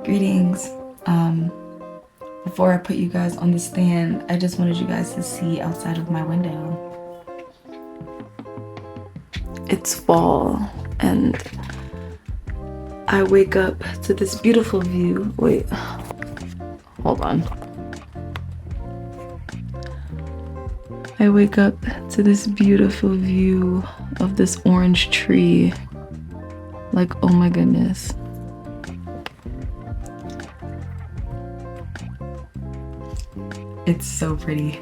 Greetings. Before I put you guys on the stand, I just wanted you guys to see outside of my window. It's fall and I wake up to this beautiful view. Wait, hold on. I wake up to this beautiful view of this orange tree. Like, oh my goodness. It's so pretty.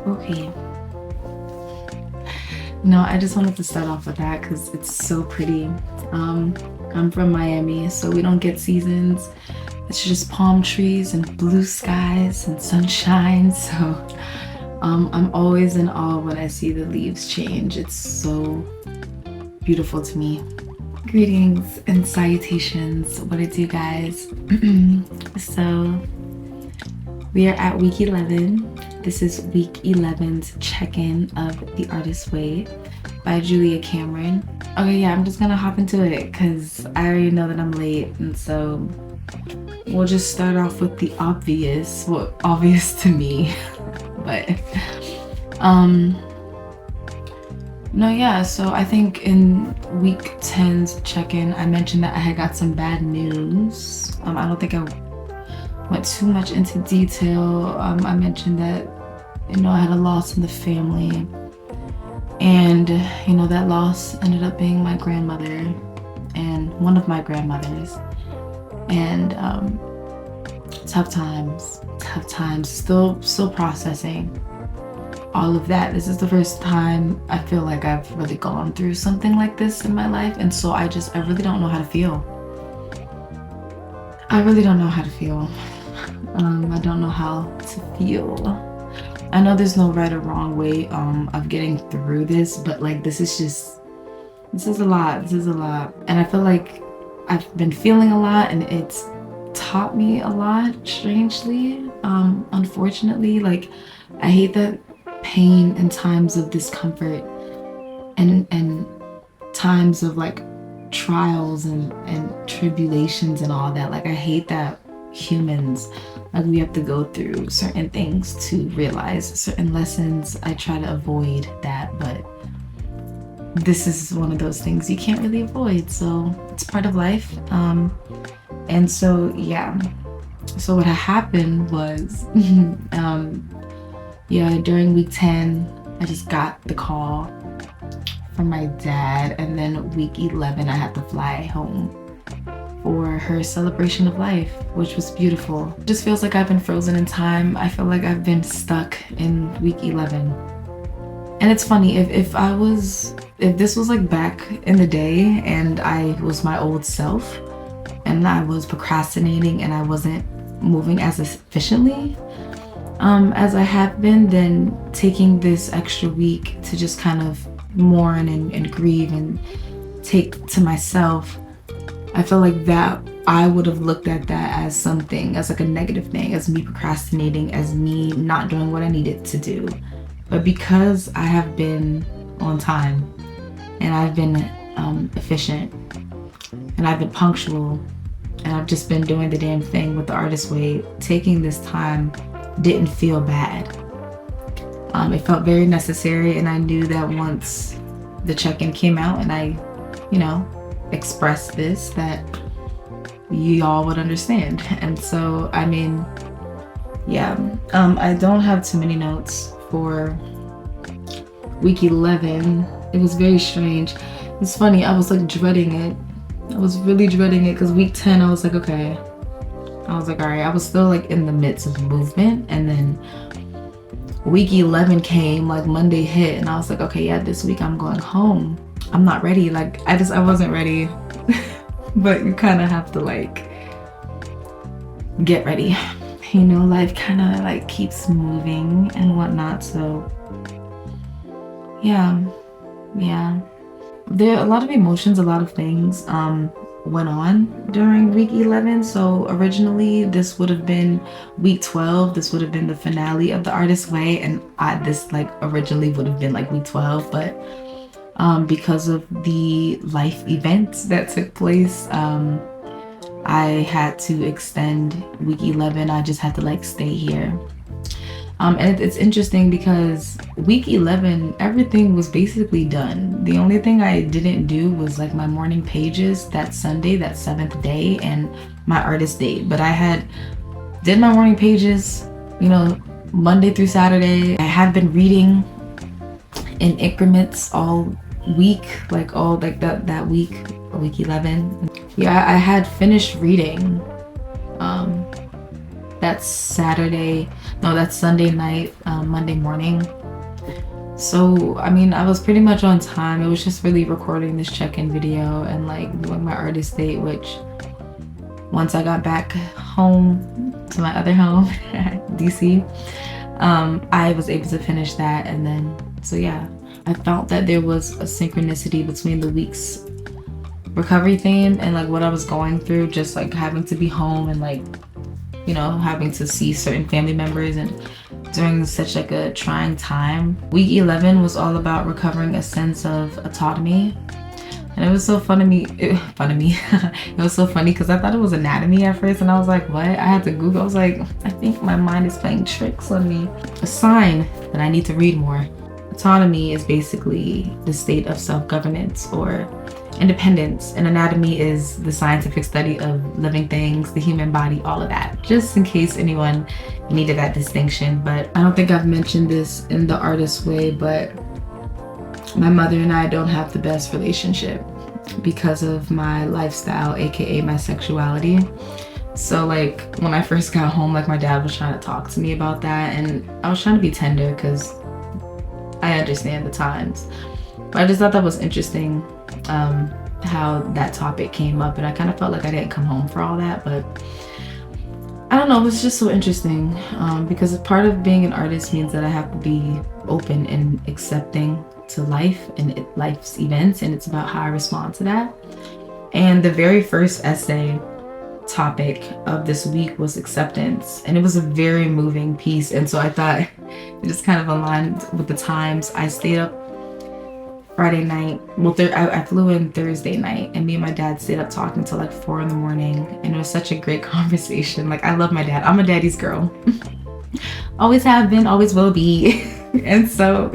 Okay. No, I just wanted to start off with that because it's so pretty. I'm from Miami, so we don't get seasons. It's just palm trees and blue skies and sunshine. So I'm always in awe when I see the leaves change. It's so beautiful to me. Greetings and salutations. What it do, guys? So we are at week 11. This is week 11's check-in of The Artist's Way by Julia Cameron. Okay, yeah, I'm just gonna hop into it because I already know that I'm late, and so we'll just start off with the obvious. Well, obvious to me, but no, yeah, so I think in week 10's check-in, I mentioned that I had got some bad news. I don't think I went too much into detail. I mentioned that, I had a loss in the family. And, that loss ended up being my grandmother and one of my grandmothers. And tough times, still processing all of that. This is the first time I feel like I've really gone through something like this in my life, and so I really don't know how to feel. I really don't know how to feel. I don't know how to feel. I know there's no right or wrong way of getting through this, but like this is a lot. And I feel like I've been feeling a lot, and it's taught me a lot, strangely. Unfortunately, like I hate that pain and times of discomfort and times of like trials and tribulations and all that. Like I hate that humans, like we have to go through certain things to realize certain lessons. I try to avoid that, but this is one of those things you can't really avoid, so it's part of life. And so yeah, so what happened was during week 10, I just got the call from my dad, and then week 11, I had to fly home for her celebration of life, which was beautiful. It just feels like I've been frozen in time. I feel like I've been stuck in week 11. And it's funny, if this was like back in the day and I was my old self and I was procrastinating and I wasn't moving as efficiently as I have been, then taking this extra week to just kind of mourn and grieve and take to myself, I feel like that I would have looked at that as something, as like a negative thing, as me procrastinating, as me not doing what I needed to do. But because I have been on time and I've been efficient and I've been punctual and I've just been doing the damn thing with The Artist's Way, taking this time didn't feel bad. It felt very necessary, and I knew that once the check-in came out and I, expressed this, that y'all would understand. And so, I don't have too many notes for week 11. It was very strange. It's funny, I was like dreading it. I was really dreading it because week 10, I was like, okay. I was like, all right, I was still like in the midst of movement, and then week 11 came, like Monday hit, and I was like, okay, yeah, this week I'm going home. I'm not ready. Like I wasn't ready. But you kind of have to like get ready. Life kind of like keeps moving and whatnot. So yeah. There are a lot of emotions, a lot of things. went on during week 11. So originally this would have been week 12. This would have been the finale of the Artist's Way, and this like originally would have been like week 12, but because of the life events that took place, I had to extend week 11. I just had to like stay here. And it's interesting because week 11, everything was basically done. The only thing I didn't do was like my morning pages that Sunday, that 7th day, and my artist date. But I did my morning pages, you know, Monday through Saturday. I had been reading in increments all week, like all like that week 11. Yeah, I had finished reading that's Sunday night, Monday morning. So I mean, I was pretty much on time. It was just really recording this check-in video and like doing my artist date, which once I got back home to my other home, DC, I was able to finish that. And then, so yeah, I felt that there was a synchronicity between the week's recovery theme and like what I was going through, just like having to be home and like, you know, having to see certain family members and during such like a trying time. Week 11 was all about recovering a sense of autonomy. And it was so fun to me. It was so funny because I thought it was anatomy at first, and I was like, what? I had to Google. I was like, I think my mind is playing tricks on me. A sign that I need to read more. Autonomy is basically the state of self-governance or independence, and anatomy is the scientific study of living things, the human body, all of that. Just in case anyone needed that distinction. But I don't think I've mentioned this in the Artist's Way, but my mother and I don't have the best relationship because of my lifestyle, aka my sexuality. So like when I first got home, like my dad was trying to talk to me about that, and I was trying to be tender because I understand the times. But I just thought that was interesting, how that topic came up, and I kind of felt like I didn't come home for all that. But I don't know, it was just so interesting, because part of being an artist means that I have to be open and accepting to life and life's events, and it's about how I respond to that. And the very first essay topic of this week was acceptance, and it was a very moving piece, and so I thought it just kind of aligned with the times. I stayed up Friday night, well, I flew in Thursday night, and me and my dad stayed up talking till like 4 in the morning, and it was such a great conversation. Like, I love my dad. I'm a daddy's girl. Always have been, always will be. And so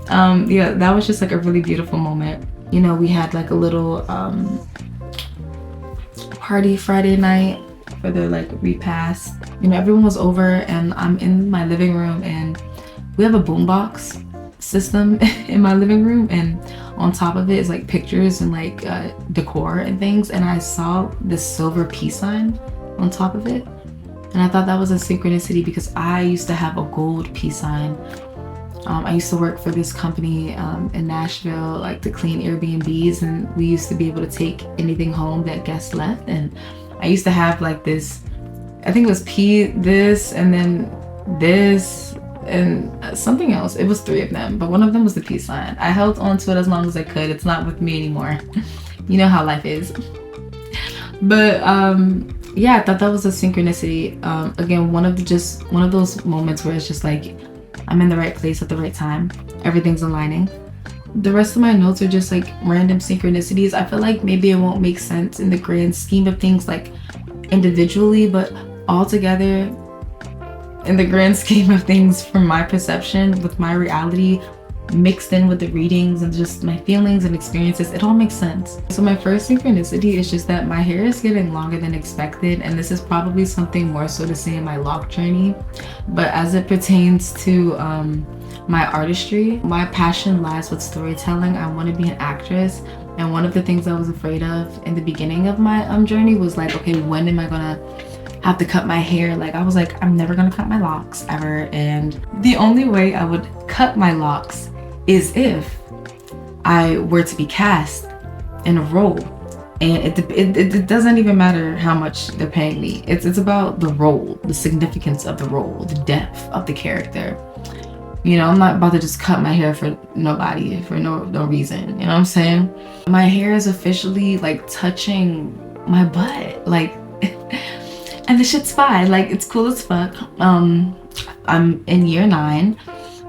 yeah, that was just like a really beautiful moment. You know, we had like a little party Friday night for the like repast. You know, everyone was over, and I'm in my living room, and we have a boombox system in my living room, and on top of it is like pictures and like decor and things, and I saw this silver peace sign on top of it, and I thought that was a synchronicity because I used to have a gold peace sign. I used to work for this company in Nashville, like to clean Airbnbs, and we used to be able to take anything home that guests left, and I used to have like this, I think it was this, and then this, and something else. It was 3 of them, but one of them was the peace sign. I held on to it as long as I could. It's not with me anymore. You know how life is. But yeah, I thought that was a synchronicity. Again, one of those moments where it's just like I'm in the right place at the right time. Everything's aligning. The rest of my notes are just like random synchronicities. I feel like maybe it won't make sense in the grand scheme of things, like individually, but all together in the grand scheme of things, from my perception with my reality mixed in with the readings and just my feelings and experiences, it all makes sense. So my first synchronicity is just that my hair is getting longer than expected, and this is probably something more so to say in my lock journey. But as it pertains to my artistry, my passion lies with storytelling. I want to be an actress, and one of the things I was afraid of in the beginning of my journey was like, okay, when am I gonna have to cut my hair? Like, I was like, I'm never gonna cut my locks ever, and the only way I would cut my locks is if I were to be cast in a role, and it doesn't even matter how much they're paying me. It's about the role, the significance of the role, the depth of the character. You know, I'm not about to just cut my hair for nobody, for no reason. You know what I'm saying? My hair is officially like touching my butt. Like, and the shit's fine. Like, it's cool as fuck. I'm in year 9.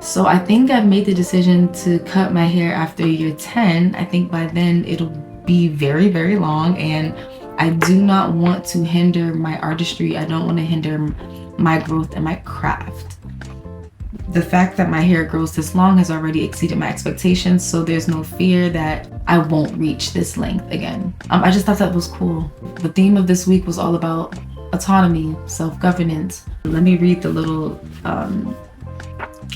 So I think I've made the decision to cut my hair after year 10. I think by then it'll be very, very long, and I do not want to hinder my artistry. I don't want to hinder my growth and my craft. The fact that my hair grows this long has already exceeded my expectations, so there's no fear that I won't reach this length again. I just thought that was cool. The theme of this week was all about autonomy, self-governance. Let me read the little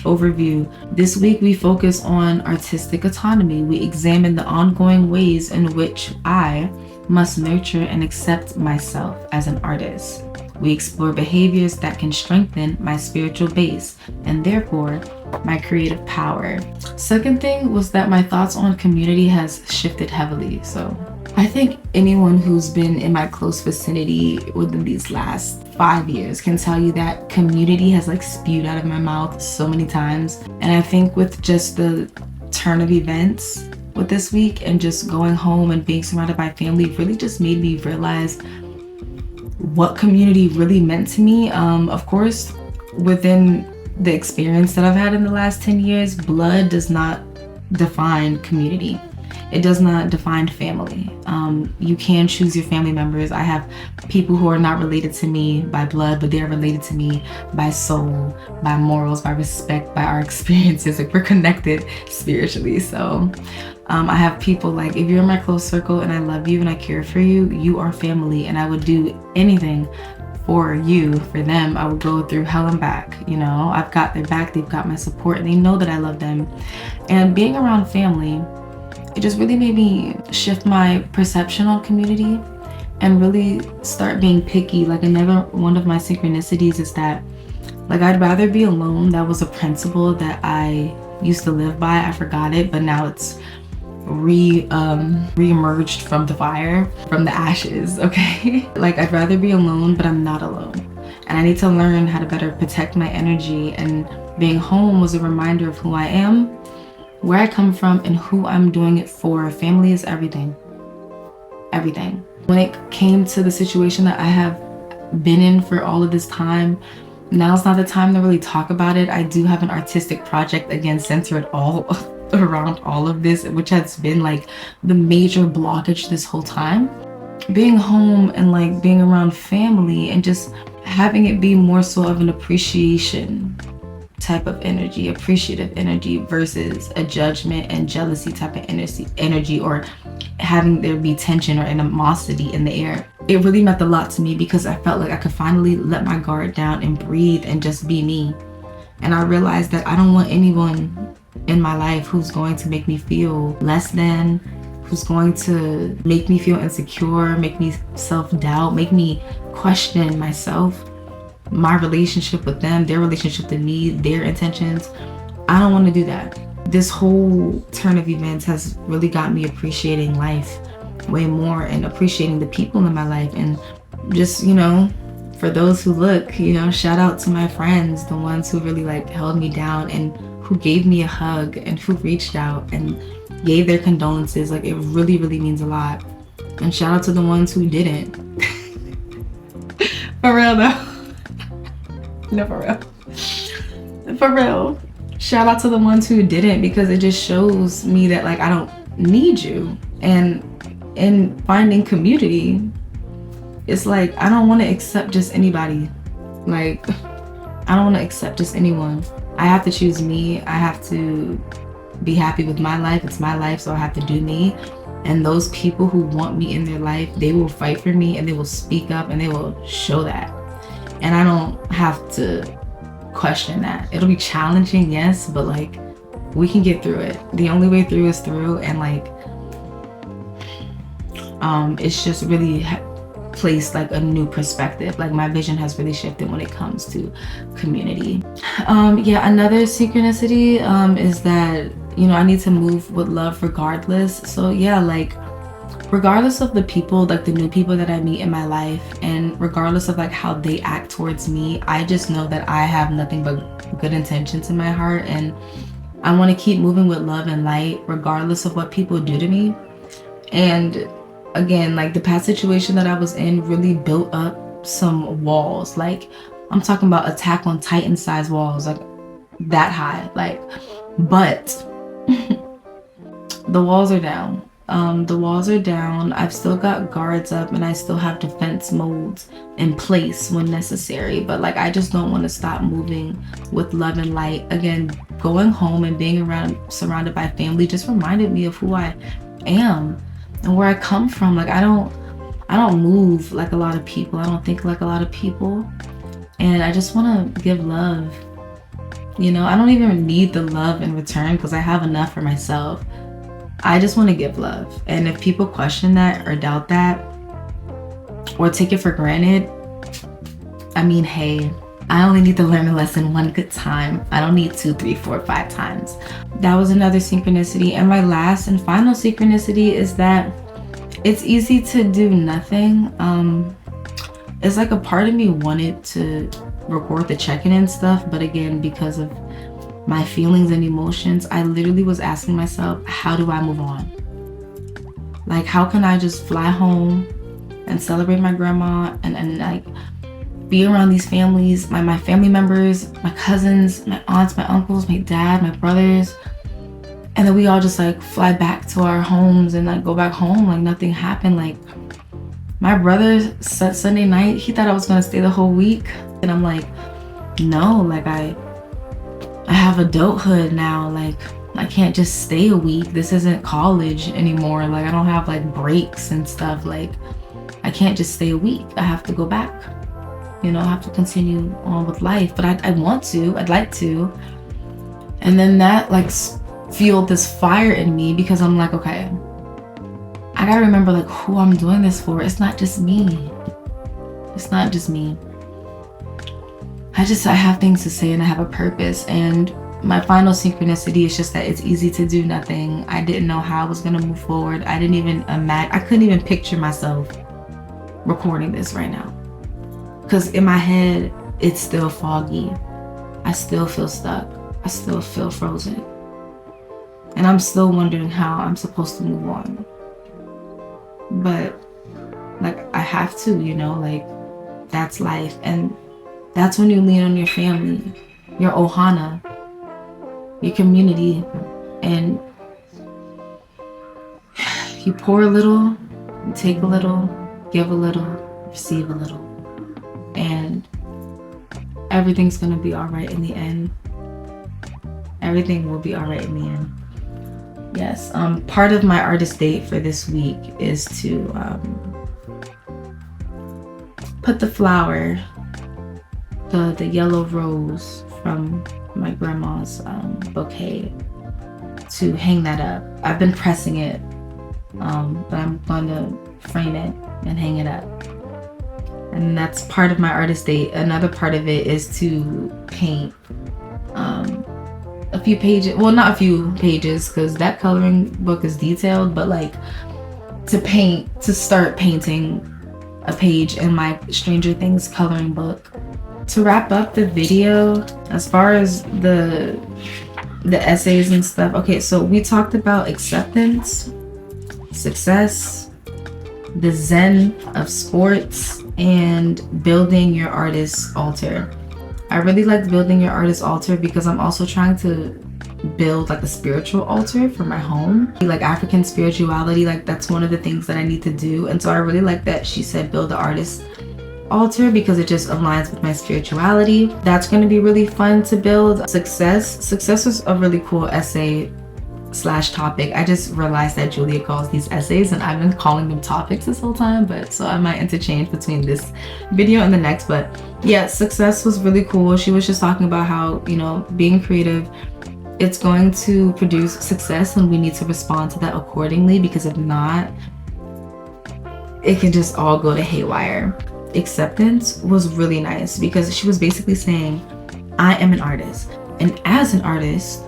overview. This week we focus on artistic autonomy. We examine the ongoing ways in which I must nurture and accept myself as an artist. We explore behaviors that can strengthen my spiritual base and therefore my creative power. Second thing was that my thoughts on community has shifted heavily. So I think anyone who's been in my close vicinity within these last 5 years can tell you that community has like spewed out of my mouth so many times. And I think with just the turn of events with this week and just going home and being surrounded by family really just made me realize what community really meant to me. Of course, within the experience that I've had in the last 10 years, blood does not define community. It does not define family. You can choose your family members. I have people who are not related to me by blood, but they're related to me by soul, by morals, by respect, by our experiences. Like, we're connected spiritually. So I have people like, if you're in my close circle and I love you and I care for you, you are family, and I would do anything for you, for them. I would go through hell and back. You know, I've got their back, they've got my support, and they know that I love them. And being around family, it just really made me shift my perception on community and really start being picky. Like, another one of my synchronicities is that, like, I'd rather be alone. That was a principle that I used to live by. I forgot it, but now it's re-emerged from the fire, from the ashes, okay? Like, I'd rather be alone, but I'm not alone. And I need to learn how to better protect my energy, and being home was a reminder of who I am, where I come from, and who I'm doing it for. Family is everything. Everything. When it came to the situation that I have been in for all of this time, now's not the time to really talk about it. I do have an artistic project, again, centered all around all of this, which has been like the major blockage this whole time. Being home and like being around family and just having it be more so of an appreciation type of energy, appreciative energy, versus a judgment and jealousy type of energy, or having there be tension or animosity in the air. It really meant a lot to me because I felt like I could finally let my guard down and breathe and just be me. And I realized that I don't want anyone in my life who's going to make me feel less than, who's going to make me feel insecure, make me self-doubt, make me question myself, my relationship with them, their relationship to me, their intentions. I don't want to do that. This whole turn of events has really got me appreciating life way more and appreciating the people in my life. And just, you know, for those who look, you know, shout out to my friends, the ones who really like held me down and who gave me a hug and who reached out and gave their condolences. Like, it really, really means a lot. And shout out to the ones who didn't. For real though. No, for real. For real. Shout out to the ones who didn't, because it just shows me that like I don't need you. And in finding community, it's like I don't want to accept just anybody. Like, I don't want to accept just anyone. I have to choose me. I have to be happy with my life. It's my life, so I have to do me. And those people who want me in their life, they will fight for me and they will speak up and they will show that. And I don't have to question that. It'll be challenging, yes, but like, we can get through it. The only way through is through. And like, it's just really placed like a new perspective. Like, my vision has really shifted when it comes to community. Yeah, another synchronicity is that, you know, I need to move with love regardless. So yeah, like, regardless of the people, like the new people that I meet in my life, and regardless of like how they act towards me, I just know that I have nothing but good intentions in my heart, and I want to keep moving with love and light regardless of what people do to me. And again, like the past situation that I was in really built up some walls. Like I'm talking about Attack on Titan size walls, like that high. Like, but the walls are down. The walls are down. I've still got guards up and I still have defense modes in place when necessary. But like, I just don't want to stop moving with love and light. Again, going home and being surrounded by family just reminded me of who I am and where I come from. Like, I don't move like a lot of people. I don't think like a lot of people. And I just want to give love. You know, I don't even need the love in return because I have enough for myself. I just want to give love. And if people question that or doubt that or take it for granted, I mean, hey, I only need to learn a lesson one good time. I don't need 2, 3, 4, 5 times. That was another synchronicity. And my last and final synchronicity is that it's easy to do nothing. It's like a part of me wanted to record the check-in and stuff, but again, because of my feelings and emotions, I literally was asking myself, how do I move on? Like, how can I just fly home and celebrate my grandma and like be around these families, my family members, my cousins, my aunts, my uncles, my dad, my brothers, and then we all just like fly back to our homes and like go back home like nothing happened. Like, my brother said Sunday night, he thought I was gonna stay the whole week, and I'm like, no, like I have adulthood now. Like, I can't just stay a week. This isn't college anymore. Like, I don't have like breaks and stuff. Like, I can't just stay a week. I have to go back. You know, I have to continue on with life. But I want to. I'd like to. And then that like fueled this fire in me because I'm like, okay, I gotta remember like who I'm doing this for. It's not just me. It's not just me. I have things to say and I have a purpose. And my final synchronicity is just that it's easy to do nothing. I didn't know how I was gonna move forward. I didn't even imagine, I couldn't even picture myself recording this right now. Because in my head, it's still foggy. I still feel stuck. I still feel frozen. And I'm still wondering how I'm supposed to move on. But like, I have to, you know, like that's life. And that's when you lean on your family, your ohana, your community, and you pour a little, you take a little, give a little, receive a little, and everything's gonna be all right in the end. Everything will be all right in the end. Yes, part of my artist date for this week is to put the flower, the yellow rose from my grandma's bouquet, to hang that up. I've been pressing it, but I'm going to frame it and hang it up. And that's part of my artist date. Another part of it is to paint a few pages, well, not a few pages because that coloring book is detailed, but like to start painting a page in my Stranger Things coloring book. To wrap up the video, as far as the essays and stuff, okay, so we talked about acceptance, success, the zen of sports, and building your artist's altar. I really liked building your artist's altar because I'm also trying to build like a spiritual altar for my home. Like African spirituality, like that's one of the things that I need to do. And so I really like that she said build the artist's altar because it just aligns with my spirituality. That's going to be really fun to build. Success was a really cool essay / topic. I just realized that Julia calls these essays and I've been calling them topics this whole time, but so I might interchange between this video and the next. But yeah, success was really cool. She was just talking about how, you know, being creative, it's going to produce success and we need to respond to that accordingly, because if not, it can just all go to haywire. Acceptance was really nice because she was basically saying, I am an artist, and as an artist,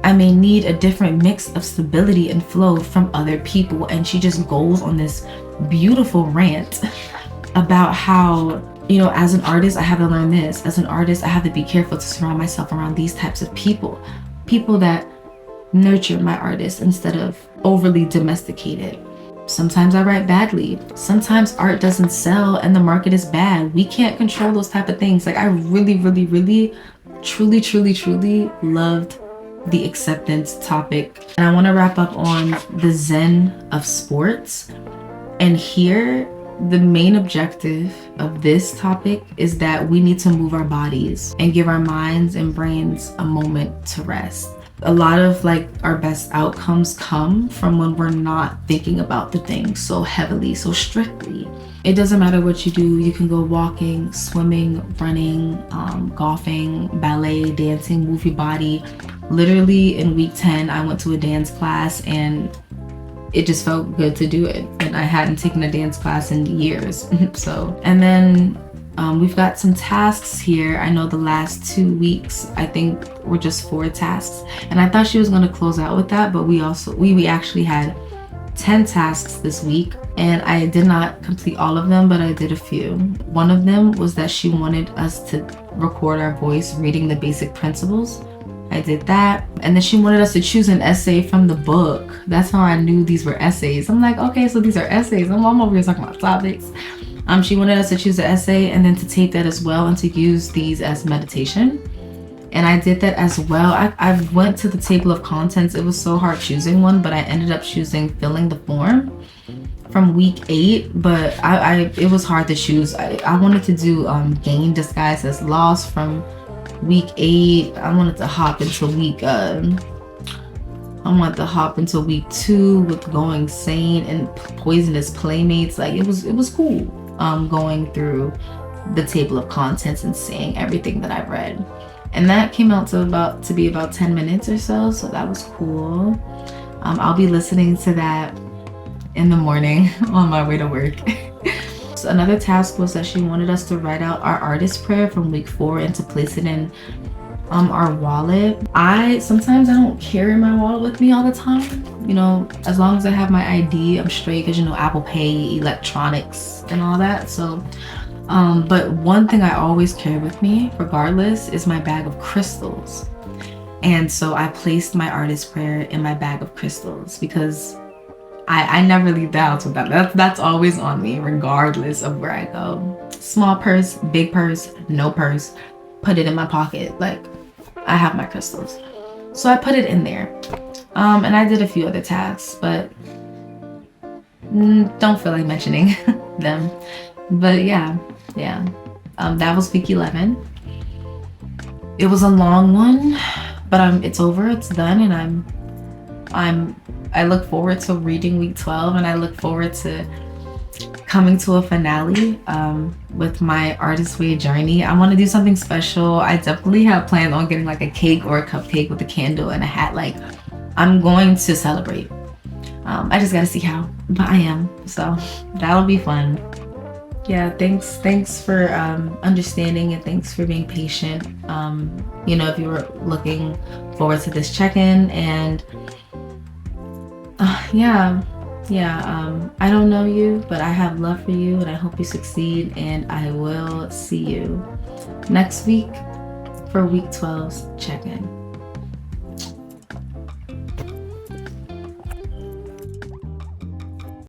I may need a different mix of stability and flow from other people. And she just goes on this beautiful rant about how you know, as an artist, I have to learn this. As an artist, I have to be careful to surround myself around these types of people. People that nurture my artist instead of overly domesticated. Sometimes I write badly. Sometimes art doesn't sell and the market is bad. We can't control those type of things. Like I really, really, really, truly loved the acceptance topic. And I want to wrap up on the Zen of sports. And here, the main objective of this topic is that we need to move our bodies and give our minds and brains a moment to rest. A lot of like our best outcomes come from when we're not thinking about the things so heavily, so strictly. It doesn't matter what you do. You can go walking, swimming, running, golfing, ballet, dancing, move your body. Literally in week 10, I went to a dance class and it just felt good to do it. And I hadn't taken a dance class in years. So, and then we've got some tasks here. I know the last 2 weeks, I think were just 4 tasks. And I thought she was gonna close out with that, but we actually had 10 tasks this week. And I did not complete all of them, but I did a few. One of them was that she wanted us to record our voice reading the basic principles. I did that. And then she wanted us to choose an essay from the book. That's how I knew these were essays. I'm like, okay, so these are essays. I'm over here talking about topics. She wanted us to choose an essay and then to tape that as well and to use these as meditation. And I did that as well. I went to the table of contents. It was so hard choosing one, but I ended up choosing filling the form from week 8. But it was hard to choose. I wanted to do gain disguised as loss from week 8. I wanted to hop into week 2 with going sane and poisonous playmates. Like it was cool going through the table of contents and saying everything that I've read. And that came out to be about 10 minutes or so, so that was cool. I'll be listening to that in the morning on my way to work. So another task was that she wanted us to write out our artist prayer from week 4 and to place it in our wallet. Sometimes I don't carry my wallet with me all the time. You know, as long as I have my ID, I'm straight, because you know, Apple Pay, electronics and all that. So but one thing I always carry with me regardless is my bag of crystals. And so I placed my artist prayer in my bag of crystals because I never leave the house with that. That's always on me regardless of where I go. Small purse, big purse, no purse, put it in my pocket. Like I have my crystals. So I put it in there. And I did a few other tasks, but don't feel like mentioning them. But yeah. That was week 11. It was a long one, but it's over, it's done, and I look forward to reading week 12, and I look forward to coming to a finale with my Artist Way journey. I want to do something special. I definitely have planned on getting like a cake or a cupcake with a candle and a hat. Like I'm going to celebrate. I just gotta see how, but I am. So that'll be fun. Yeah, thanks for understanding, and thanks for being patient. You know, if you were looking forward to this check-in, and I don't know you, but I have love for you, and I hope you succeed, and I will see you next week for week 12's check-in.